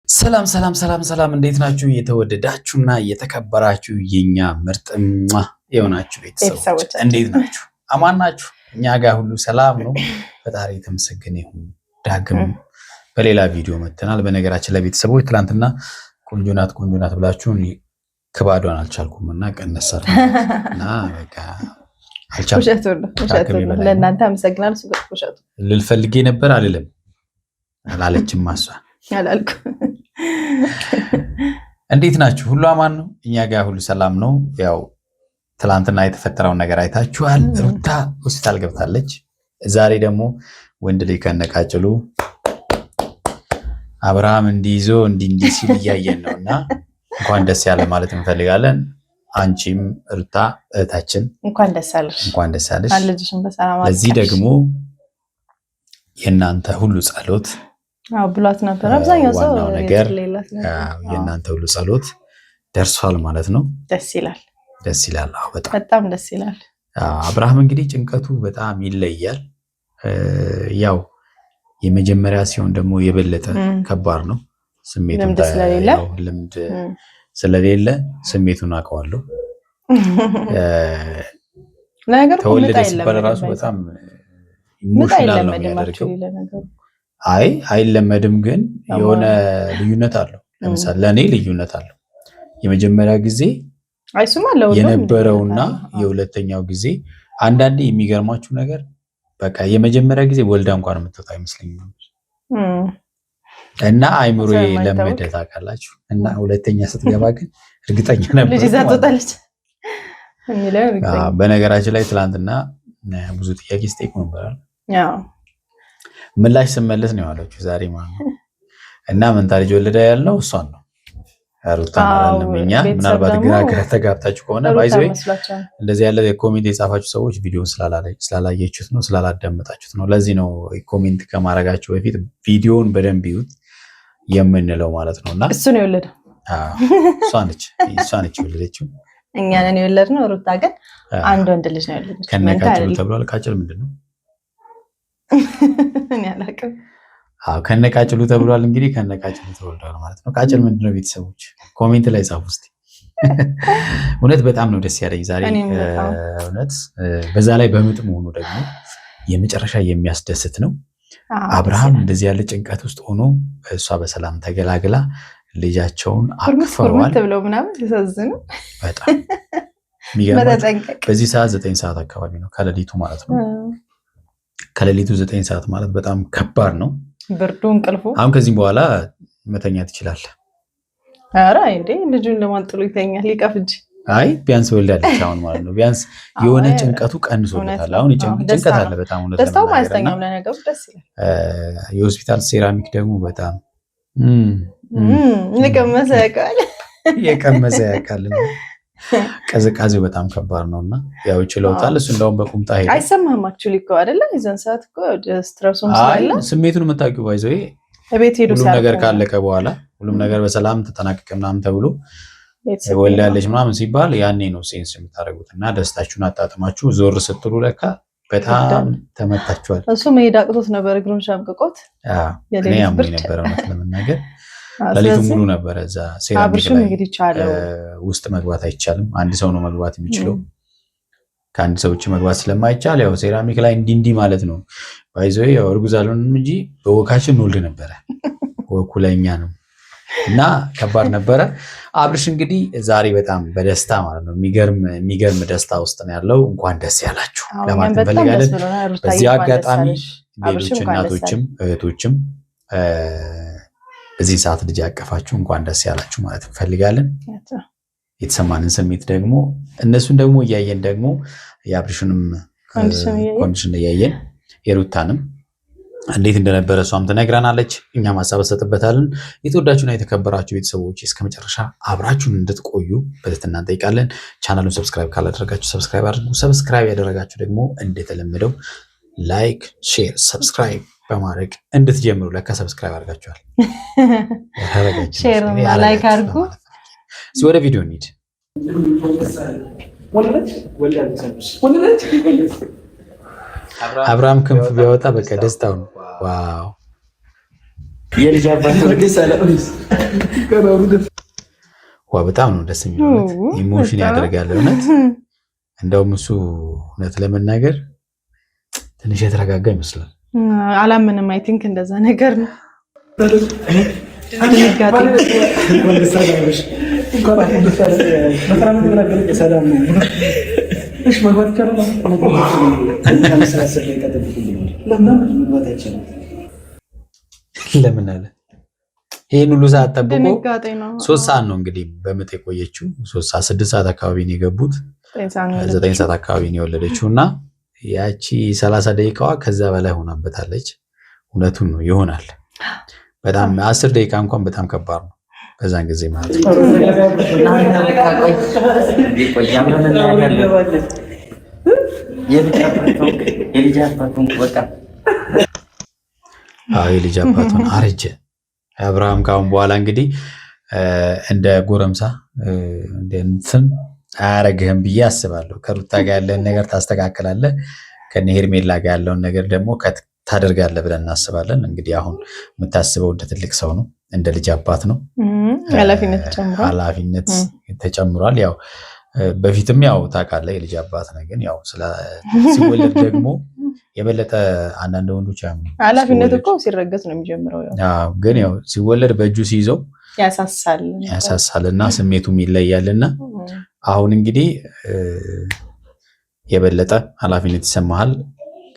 ሰላም እንዴት ናችሁ? እየተወደዳችሁና እየተከበራችሁ የኛ ምርጥ የሆናችሁ ቤተሰቦች እንዴት ናችሁ? አማን ናችሁ? እኛ ጋር ሁሉ ሰላም ነው። ፈጣሪ የተመሰገነ ይሁን። ዳግም በሌላ ቪዲዮ መጥተናል። በነገራችን ላይ ቤተሰቦች ትናንትና ቆንጆ ናት ብላችሁን ክባዷን አልቻልኩምና ቀነሰርና በቃ አልቻልኩም። ለእናንተ አመሰግናለሁ። ልልፈልጌ ነበር አላለችም ማሷ ያላልኩ እንዴት ናችሁ? ሁሉ አማን ነው? እኛ ጋር ሁሉ ሰላም ነው። ያው ትላንትና የተፈጠረውን ነገር አይታችኋል። ሩታ ሆስፒታል ገብታለች። ዛሬ ደግሞ ወንድ ልጅ ከነቃጭሉ አብርሃም እንዲይዞ እንዲህ ሲል እያየን ነውና እንኳን ደስ ያለ ማለት እንፈልጋለን። አንቺም ሩታ እህታችን እንኳን ደስ አለሽ። ለዚህ ደግሞ የእናንተ ሁሉ ጸሎት ብሏት ነበር። አብዛኛው ሰው ነገር የእናንተ ሁሉ ጸሎት ደርሷል ማለት ነው። ደስ ይላል። በጣም ደስ ይላል። አብርሃም እንግዲህ ጭንቀቱ በጣም ይለያል። ያው የመጀመሪያ ሲሆን ደግሞ የበለጠ ከባድ ነው። ስሜቱን ልምድ ስለሌለ ስሜቱን አውቀዋለሁ። ተወለደ ሲባል ራሱ በጣም ኢሞሽናል ነው የሚያደርገው። አይለመድም፣ ግን የሆነ ልዩነት አለው። ለምሳሌ ለእኔ ልዩነት አለው። የመጀመሪያ ጊዜ የነበረውና የሁለተኛው ጊዜ አንዳንዴ የሚገርማችሁ ነገር በቃ የመጀመሪያ ጊዜ ወልዳ እንኳን የምትወጣ አይመስለኝም እና አይምሮ ለመደ ታውቃላችሁ። እና ሁለተኛ ስትገባ ግን እርግጠኛ ነበር። በነገራችን ላይ ትላንትና ብዙ ጥያቄ ስጠይቁ ነበራል። ምላሽ ስመለስ ነው ያለችው ዛሬ ማለት ነው። እና መንታ ልጅ ወለዳ ያለው እሷን ነው ሩታን አላልንም እኛ። ምናልባት ግራ ተጋብታችሁ ከሆነ ባይዘይ እንደዚህ ያለ ኮሜንት የጻፋችሁ ሰዎች ቪዲዮን ስላላያችሁት ነው ስላላዳመጣችሁት ነው። ለዚህ ነው ኮሜንት ከማድረጋችሁ በፊት ቪዲዮን በደንብ ይዩት የምንለው ማለት ነውና እሱ ነው የወለደው። እሷ ነች የወለደችው። እኛ ነን የወለድነው። ሩታ ግን አንድ ወንድ ልጅ ነው የወለደችው። ከነቃጭሉ ተብሏል። ቃጭል ምንድነው? እኔ አላውቅም። ከነቃጭሉ ተብሏል። እንግዲህ ከነቃጭሉ ተወልዷል ማለት ነው። ቃጭል ምንድነው? ቤተሰቦች ኮሜንት ላይ ጻፉ እስቲ። እውነት በጣም ነው ደስ ያለኝ ዛሬ እውነት። በዛ ላይ በምጥ መሆኑ ደግሞ የመጨረሻ የሚያስደስት ነው። አብርሃም እንደዚህ ያለ ጭንቀት ውስጥ ሆኖ እሷ በሰላም ተገላግላ ልጃቸውን አቅፈዋል ብለው ምናምን ተሳዝኑ። በጣም የሚገርም በዚህ ሰዓት 9 ሰዓት አካባቢ ነው ከሌሊቱ ማለት ነው። ከሌሊቱ 9 ሰዓት ማለት በጣም ከባድ ነው። ብርዱ እንቅልፉ። አሁን ከዚህ በኋላ መተኛት ይችላል። ኧረ እንዴ ልጁን ለማንጥሎ ይተኛል ሊቀፍጅ። አይ ቢያንስ ወልዳለች አሁን ማለት ነው። ቢያንስ የሆነ ጭንቀቱ ቀንሶለታል። አሁን ጭንቀት አለ በጣም እውነት ደስታው ማስተኛም ለነገሩ ደስ ይላል። የሆስፒታል ሴራሚክ ደግሞ በጣም የቀመሰ ያውቃል። ቅዝቃዜው በጣም ከባድ ነውና ያው ችለውታል። እሱ እንደውም በቁምጣ ሄደ። አይሰማህም አክቹሊ እኮ አይደለ? የዛን ሰዓት እኮ ስትረሱም ስላለ ስሜቱን የምታውቂው ባይዘው ቤት ሄዱ ሁሉም ነገር ካለቀ በኋላ ሁሉም ነገር በሰላም ተጠናቀቀ ምናምን ተብሎ ወልዳለች ምናምን ሲባል ያኔ ነው ሴንስ የምታደርጉት። እና ደስታችሁን አጣጥማችሁ ዞር ስትሉ ለካ በጣም ተመታችኋል። እሱ መሄድ አቅቶት ነበር፣ እግሩን ሻምቅቆት እኔ ያሙኝ ነበር ማለት ለመናገር። ለሊቱ ሙሉ ነበረ እዛ ሴራሚክ ላይ ውስጥ መግባት አይቻልም። አንድ ሰው ነው መግባት የሚችለው። ከአንድ ሰው ውጭ መግባት ስለማይቻል ያው ሴራሚክ ላይ እንዲህ ማለት ነው። ባይዘው ያው እርጉዝ አልሆንም እንጂ በወካችን እንወልድ ነበረ። ወኩ ለኛ ነው እና ከባድ ነበረ። አብርሽ እንግዲህ ዛሬ በጣም በደስታ ማለት ነው የሚገርም ደስታ ውስጥ ነው ያለው። እንኳን ደስ ያላችሁ ለማለት እንፈልጋለን። በዚህ አጋጣሚ ሌሎች እናቶችም እህቶችም በዚህ ሰዓት ልጅ ያቀፋችሁ እንኳን ደስ ያላችሁ ማለት እንፈልጋለን። የተሰማንን ስሜት ደግሞ እነሱን ደግሞ እያየን ደግሞ የአብርሽንም ኮንዲሽን እያየን የሩታንም እንዴት እንደነበረ እሷም ትነግረናለች፣ እኛም ሀሳብ እንሰጥበታለን። የተወዳችሁና የተከበራችሁ ቤተሰቦች እስከ መጨረሻ አብራችሁን እንድትቆዩ በትህትና እንጠይቃለን። ቻናሉን ሰብስክራይብ ካላደረጋችሁ ሰብስክራይብ አድርጉ። ሰብስክራይብ ያደረጋችሁ ደግሞ እንደተለመደው ላይክ፣ ሼር፣ ሰብስክራይብ በማድረግ እንድትጀምሩ። ለካ ሰብስክራይብ አድርጋችኋል። ሼር ላይክ አድርጉ። ወደ ቪዲዮ እንሂድ። አብርሃም ክንፍ ቢያወጣ በቃ ደስታው ነው። ዋው የልጅ አባት በጣም ነው ደስ የሚለው። ኢሞሽን ያደርጋል እውነት። እንደውም እሱ እውነት ለመናገር ትንሽ የተረጋጋ ይመስላል። አላምንም። አይ ቲንክ እንደዛ ነገር ነው። ለምን አለ ይሄን ሁሉ ሰዓት ጠብቆ 3 ሰዓት ነው እንግዲህ በምጥ የቆየችው። 6 ሰዓት አካባቢ ነው የገቡት። 9 ሰዓት አካባቢ ነው የወለደችው እና ያቺ 30 ደቂቃዋ ከዛ በላይ ሆናበታለች። እውነቱን ነው ይሆናል። በጣም 10 ደቂቃ እንኳን በጣም ከባድ ነው በዛን ጊዜ ማለት ነው። የልጅ አባቱን አረጀ አብርሃም። ካሁን በኋላ እንግዲህ እንደ ጎረምሳ እንትን አያረግህም ብዬ አስባለሁ። ከሩታ ጋር ያለን ነገር ታስተካክላለህ፣ ከነ ሄርሜላ ጋር ያለውን ነገር ደግሞ ታደርጋለህ ብለን እናስባለን። እንግዲህ አሁን የምታስበው እንደ ትልቅ ሰው ነው፣ እንደ ልጅ አባት ነው። ኃላፊነት ተጨምሯል። ያው በፊትም ያው ታውቃለህ የልጅ አባት ነው፣ ግን ያው ሲወለድ ደግሞ የበለጠ አንዳንድ ወንዶች ኃላፊነት እኮ ሲረገዝ ነው የሚጀምረው። ያው ግን ያው ሲወለድ በእጁ ሲይዘው ያሳሳልና ስሜቱም ይለያልና አሁን እንግዲህ የበለጠ ኃላፊነት ይሰማሃል።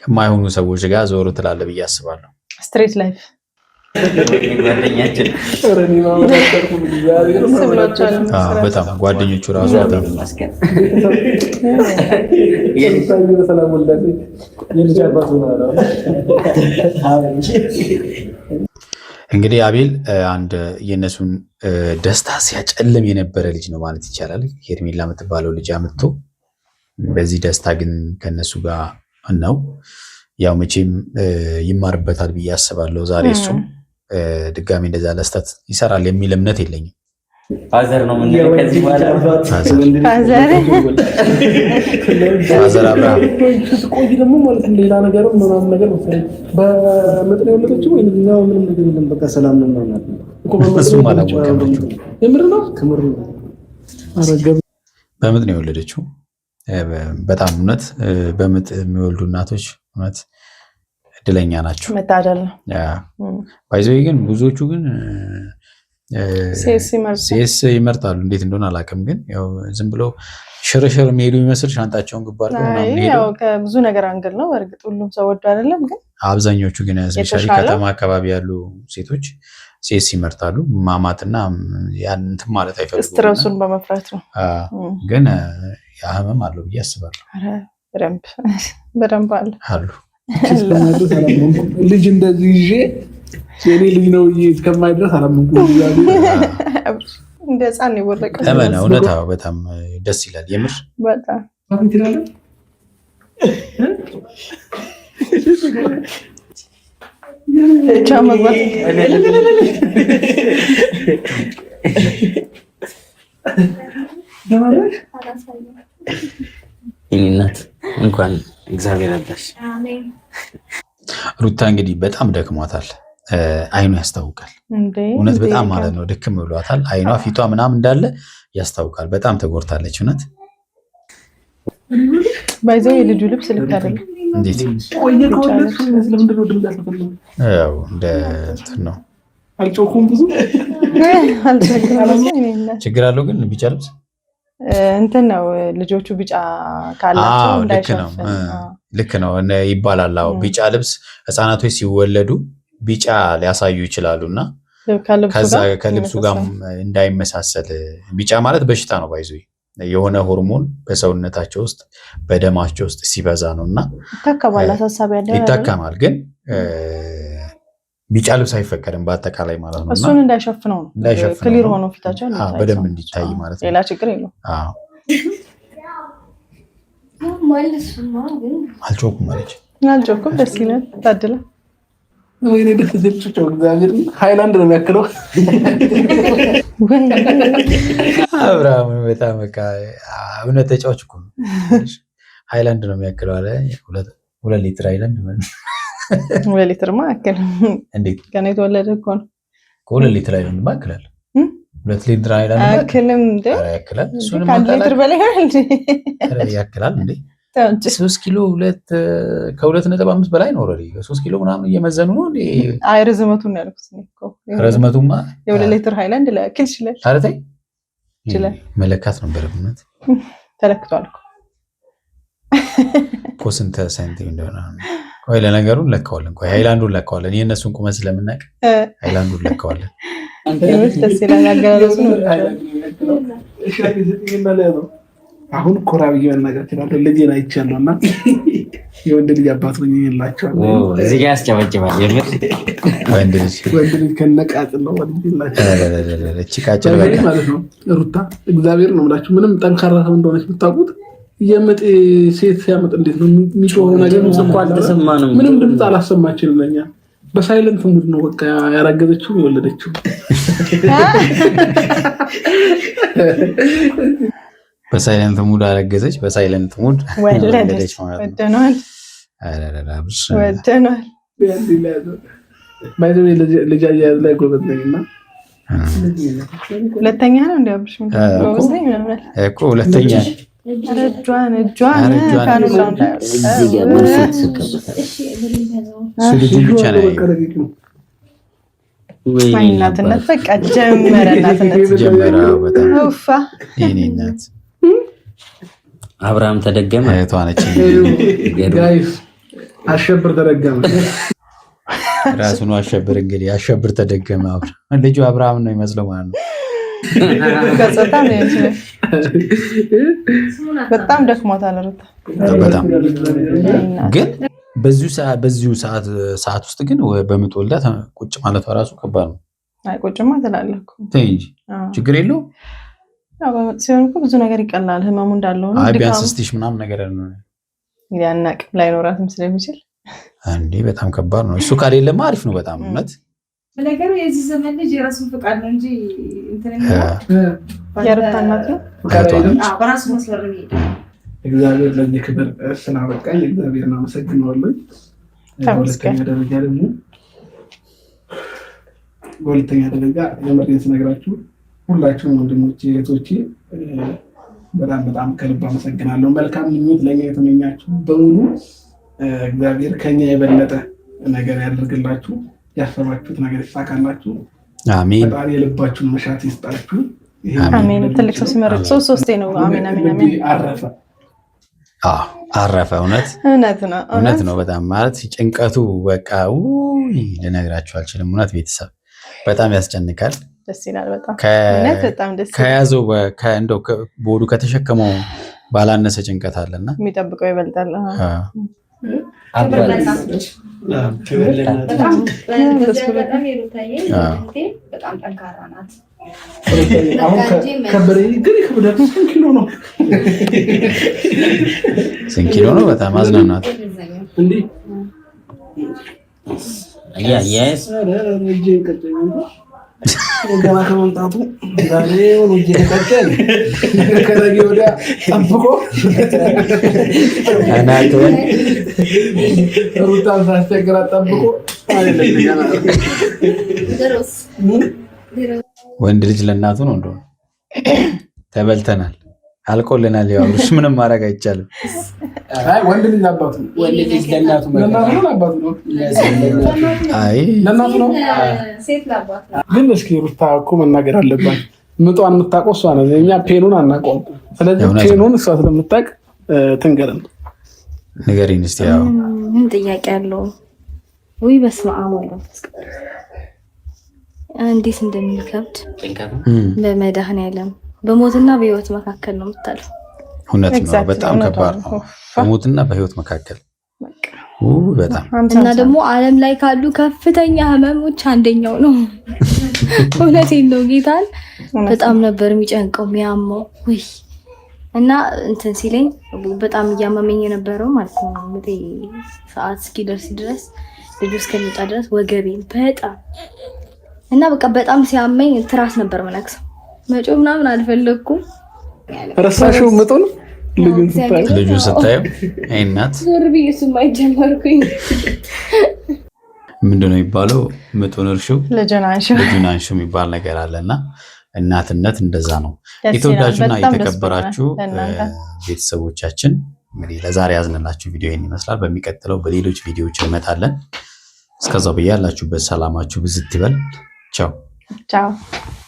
ከማይሆኑ ሰዎች ጋር ዞር ትላለህ ብዬ አስባለሁ። ስትሬት ላይፍ በጣም ጓደኞቹ ራሱ በጣም እንግዲህ አቤል አንድ የእነሱን ደስታ ሲያጨልም የነበረ ልጅ ነው ማለት ይቻላል። ሄርሜላ የምትባለው ልጅ አምጥቶ በዚህ ደስታ ግን ከነሱ ጋር ነው። ያው መቼም ይማርበታል ብዬ አስባለሁ። ዛሬ እሱም ድጋሚ እንደዛ ለስተት ይሰራል የሚል እምነት የለኝም። ፋዘር ነው የምንለው ከዚህ በኋላ ፋዘር አብርሃም ቆይ ደግሞ ማለት ሌላ ነገር ምናምን ነገር መሰለኝ በምጥ ነው የወለደችው ወይ ነው? ምንም ነገር የለም። በቃ ሰላም ነው ማለት ነው እኮ እሱም አላወቀም። የምር ነው ከምር ነው። አረጋብ በምጥ ነው የወለደችው። በጣም እውነት በምጥ የሚወልዱ እናቶች እውነት እድለኛ ናቸው። መታደል ነው። ባይዘው ግን ብዙዎቹ ግን ሴስ ይመርጣሉ። እንዴት እንደሆነ አላውቅም፣ ግን ያው ዝም ብሎ ሽርሽር የሚሄዱ የሚመስል ሻንጣቸውን ግባ አድርገው ምናምን ሄደው ያው ከብዙ ነገር አንግል ነው። እርግጥ ሁሉም ሰው ወዶ አይደለም፣ ግን አብዛኞቹ ግን ስፔሻሊ ከተማ አካባቢ ያሉ ሴቶች ሴስ ይመርጣሉ። ማማትና ያን እንትን ማለት አይፈልጉም፣ ስትረሱን በመፍራት ነው። ግን ያህመም አለው ብዬ አስባለሁ። በደንብ አሉ። ልጅ እንደዚህ ይዤ የኔ ልጅ ነው እስከማይድረስ አላመንኩም። እንደ ህፃን የወረቀው ለምን እውነታው በጣም ደስ ይላል። የምር በጣም ቻው መግባት እናት እንኳን እግዚአብሔር አዳሽ። ሩታ እንግዲህ በጣም ደክሟታል። አይኗ ያስታውቃል። እውነት በጣም ማለት ነው ድክም ብሏታል። አይኗ ፊቷ ምናምን እንዳለ ያስታውቃል። በጣም ተጎድታለች። እውነት ባይዘው የልጁ ልብስ ልክ አይደለም። እንዴት ያው እንደ እንትን ነው። አልጮኩም ብዙ ችግር አለው። ግን ቢጫ ልብስ እንትን ነው ልጆቹ ቢጫ ካላቸው እንዳይሸፍን ልክ ነው ይባላል። አዎ ቢጫ ልብስ ህፃናቶች ሲወለዱ ቢጫ ሊያሳዩ ይችላሉ እና ከልብሱ ጋር እንዳይመሳሰል። ቢጫ ማለት በሽታ ነው። ባይዙ የሆነ ሆርሞን በሰውነታቸው ውስጥ በደማቸው ውስጥ ሲበዛ ነው እና ይታከማል። ግን ቢጫ ልብስ አይፈቀድም በአጠቃላይ ማለት ነው። እሱን እንዳይሸፍነው ነው ክሊር ሆኖ ፊታቸው በደንብ እንዲታይ ማለት ነው። ሌላ ችግር የለውም። አልጮኩም አለች። አልጮኩም። ደስ ይላል። ታድላ ወይኔ ደስ ይልችው። እግዚአብሔር ሃይላንድ ነው የሚያክለው። አብርሃም በጣም በቃ እውነት ተጫዋች እኮ ነው። ሃይላንድ ነው የሚያክለው አለ። 2 ሊትር ሃይላንድ ማለት በሊትርማ አያክልም። እንዴት ገና የተወለደ እኮ ነው። 2 ሊትር አይደለም ባክላል 2 ሊትር አይደለም አያክልም እንዴ? ያክላል። እሱንም ከአንድ ሊትር በላይ እንዴ? ያክላል እንዴ? 3 ኪሎ 2.5 በላይ ነው። ኦሬዲ 3 ኪሎ ምናምን እየመዘኑ ነው እንዴ? አይ ርዝመቱን ያልኩት ነው እኮ። ርዝመቱማ የ2 ሊትር ሃይላንድ ለኪል ይችላል። አረታይ ይችላል። መለካት ነበር ብነት ተለክቷል እኮ ስንት ሳንቲም እንደሆነ። ቆይ ለነገሩ ለካዋለን። ቆይ ሃይላንዱን ለካዋለን። የእነሱን ቁመት ስለምናውቅ ሃይላንዱን ለካዋለን። ደስ ይላል አገላለጹ ነው። አሁን ኮራ ብዬ መናገር እችላለሁ። ልጄን አይቻለሁና የወንድ ልጅ አባት ሆኜ የላቸዋለሁ። እዚህ ጋር ያስጨበጭባል። የምር ወንድ ልጅ ከነቃጭል ነው ቺካጭል ማለት ነው። ሩታ እግዚአብሔር ነው የምላችሁ። ምንም ጠንካራ ሰው እንደሆነች የምታውቁት የምጥ ሴት ሲያመጥ እንዴት ነው የሚጮኸው ነገር ምንም ድምፅ አላሰማችንም። ለኛ በሳይለንት ሙድ ነው በቃ ያረገዘችው የወለደችው። በሳይለንት ሙድ አረገዘች፣ በሳይለንት ሙድ ወለደች ማለት ነው። ወደናል ወደናል ባይዘው ልጅ አያያዝ ላይ ጎበዝ ነኝና ሁለተኛ ነው እንዴ? አብርሽ ጎበዝ ነኝ ምናምን እኮ ሁለተኛ እጇን ብቻ ነው እናትነት በቃ ጀመረ። እናትነት ጀመረ። በጣም ኡፋ የኔ እናት አብርሃም ተደገመ። እህቷ ነች። ጋይስ አሸብር ተደገመ። ራሱን አሸብር እንግዲህ አሸብር ተደገመ። ልጁ አብርሃም ነው የሚመስለው ማለት ነው። ገጽታ ነው እንጂ በጣም ደክሞታል። በጣም ግን በዚሁ ሰዓት ውስጥ ግን በምጥ ወልዳ ቁጭ ማለት ራሱ ከባድ ነው። አይ ቁጭማ ትላለህ እኮ ተይ እንጂ ችግር የለው። ያው ሲሆን እኮ ብዙ ነገር ይቀላል። ህመሙ እንዳለው ነው። አይ ቢያንስ ስቲሽ ምናምን ነገር ነው ያናቅ ላይኖራትም ስለሚችል አንዴ በጣም ከባድ ነው። እሱ ካሌለማ አሪፍ ነው በጣም እውነት። ነገሩ የዚህ ዘመን ልጅ የራሱን ፍቃድ ነው እንጂ እንትን ያረታናት ነው በራሱ መስመር ነው የሚሄደው። እግዚአብሔር ለዚህ ክብር ስላበቃኝ እግዚአብሔርን አመሰግናለሁ። በሁለተኛ ደረጃ የምሬን ስነግራችሁ ሁላችሁም ወንድሞቼ እህቶቼ በጣም ከልብ አመሰግናለሁ። መልካም ምኞት ለኛ የተመኛችሁ በሙሉ እግዚአብሔር ከኛ የበለጠ ነገር ያደርግላችሁ፣ ያሰባችሁት ነገር ይሳካላችሁ። አሜን። ፈጣሪ የልባችሁን መሻት ይስጣችሁ። አሜን። ትልቅ ሰው ሲመረቅ ሶስቴ ነው አሜን አሜን አሜን። አረፈ። እውነት ነው። በጣም ማለት ጭንቀቱ በቃ ልነግራችሁ አልችልም። እውነት ቤተሰብ በጣም ያስጨንቃል። ደስ ይላል በጣም ከያዘው እንደው ቦዱ ከተሸከመው ባላነሰ ጭንቀት አለና የሚጠብቀው ይበልጣል። በጣም ጠንካራ ናት። ስንት ኪሎ ነው? በጣም አዝናናት። ገና ከመምጣቱ ዛሬ ወንጀ ተቀጨል ከነገ ወዲያ ጠብቆ አናቱን ሩታን ሳስቸግራት ጠብቆ ወንድ ልጅ ለእናቱ ነው እንደሆነ ተበልተናል፣ አልቆልናል። ያው እሺ ምንም ማድረግ አይቻልም። አይ ወንድ ልጅ አባቱ ነው። ወንድ ልጅ ለእናቱ ነው አባቱ ነው። አይ ለእናቱ ነው። ሴት ለአባቱ ነው። ግን እስኪ ሩታ እኮ መናገር አለባት። ምጧን የምታውቀው እሷ ነው። እኛ ፔኑን አናውቀውም። ስለዚህ ፔኑን እሷ ስለምታውቅ ትንገረን። ንገሪኝ እስኪ። ያው ምን ጥያቄ አለው? ወይ በስመ አብ ወልድ እንዴት እንደሚከብድ በመድኃኒዓለም በሞትና በህይወት መካከል ነው የምታለው። እውነት ነው። በጣም ከባድ ነው በሞትና በህይወት መካከል በጣም እና ደግሞ ዓለም ላይ ካሉ ከፍተኛ ህመሞች አንደኛው ነው። እውነቴን ነው። ጌታን በጣም ነበር የሚጨንቀው የሚያመው ወይ እና እንትን ሲለኝ በጣም እያመመኝ የነበረው ማለት ነው። ምጤ ሰዓት እስኪደርስ ድረስ ልጁ እስከሚወጣ ድረስ ወገቤን በጣም እና በቃ በጣም ሲያመኝ ትራስ ነበር መነክሰው። መጮህ ምናምን አልፈለኩም። ረሳሽው ምጡን ልጁን ስታየው አይ እናት ዞር ብዬ እሱም አይጀመርኩኝ ምንድነው የሚባለው? ምጡን እርሹ ልጁን አንሹ የሚባል ነገር አለና እናትነት እንደዛ ነው። የተወዳጁና የተከበራችሁ ቤተሰቦቻችን እንግዲህ ለዛሬ ያዝንላችሁ ቪዲዮ ይሄን ይመስላል። በሚቀጥለው በሌሎች ቪዲዮዎች እንመጣለን። እስከዛው በያላችሁበት ሰላማችሁ ብዝት ይበል። ቻው።